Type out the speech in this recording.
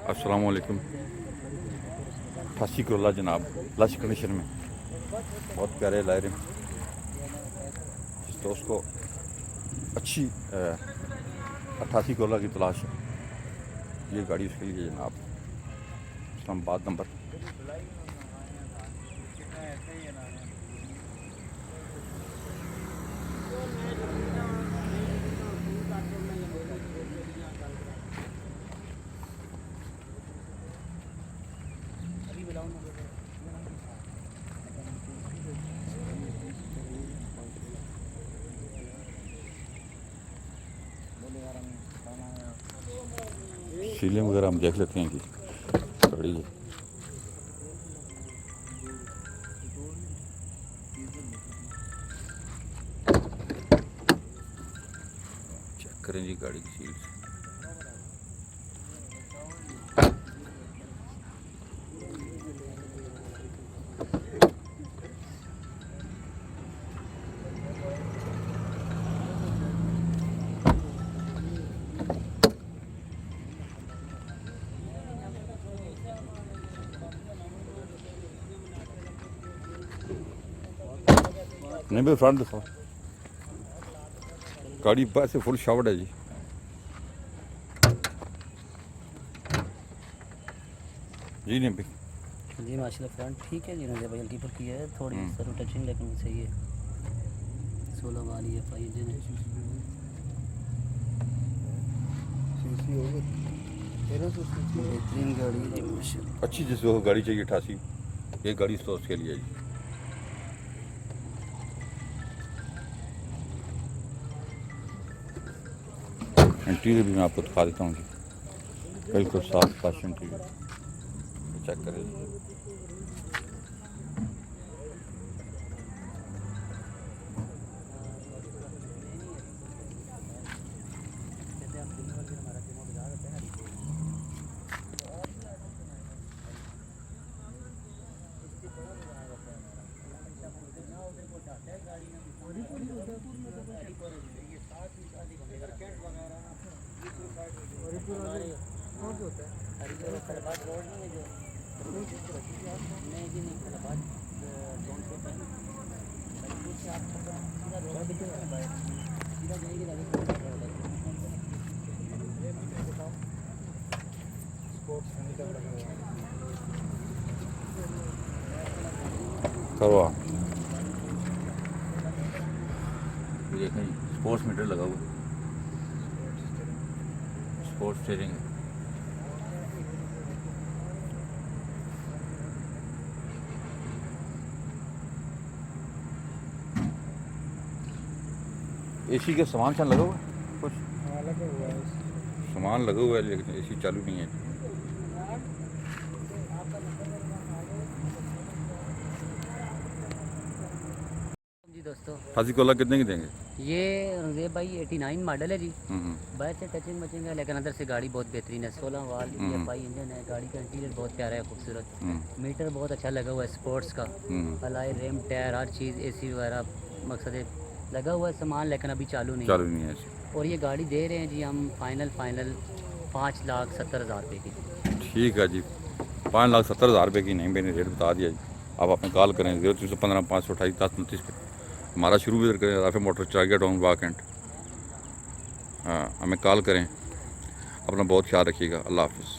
अस्सलाम वालेकुम। 88 करोला जनाब, लश कंडीशन में, बहुत प्यारे लायरे में। जिस दोस्त को अच्छी 88 करोला की तलाश है, ये गाड़ी उसके लिए जनाब। इस्लामाबाद नंबर। सीलिंग वगैरह हम देख लेते हैं कि गाड़ी है। चेक करें जी गाड़ी की सील। नहीं भाई फ्रंट दिखाओ। गाड़ी बस से फुल शावर्ड है जी। जी नहीं भाई जी माशाल्लाह फ्रंट ठीक है जी। नजर भाई हल्की फुल्की है, थोड़ी सर टचिंग लेकिन सही है। 16 वाली है फाइव इंजन है। बेहतरीन गाड़ी है जी माशाल्लाह। अच्छी जिसको गाड़ी चाहिए 88, ये गाड़ी तो उसके लिए जी। इंटीरियर भी मैं आपको दिखा देता हूँ जी, बिल्कुल साफ साफ इंटीरियर। चेक करें जी। करवा देखें जी, स्पोर्ट्स मीटर लगा हुआ, स्पोर्ट्स स्टीयरिंग है। एसी का सामान सा लगा हुआ है, कुछ सामान लगा हुआ है लेकिन एसी चालू नहीं है। जी दोस्तों, 88 करोला कितने की देंगे? ये रंगजेब भाई 89 मॉडल है जी। हम्म। बाहर से टचिंग मचिंग है लेकिन अंदर से गाड़ी बहुत बेहतरीन है। 16 वाल फाई इंजन है। गाड़ी का इंटीरियर बहुत प्यारा है, खूबसूरत। मीटर बहुत अच्छा लगा हुआ है स्पोर्ट्स का। अलाई रेम टायर हर चीज़ एसी वगैरह मकसद लगा हुआ है सामान, लेकिन अभी चालू नहीं है। और ये गाड़ी दे रहे हैं जी हम फाइनल 5,70,000 रुपये की। ठीक है जी, 5,70,000 रुपये की नहीं, मैंने रेट बता दिया जी। आप अपने कॉल करें 0315 528 1029 पे। हमारा शुरू भी करें राफे मोटर चागिया टाउन वाक एंड। हाँ, हमें कॉल करें। अपना बहुत ख्याल रखिएगा। अल्लाह हाफिज़।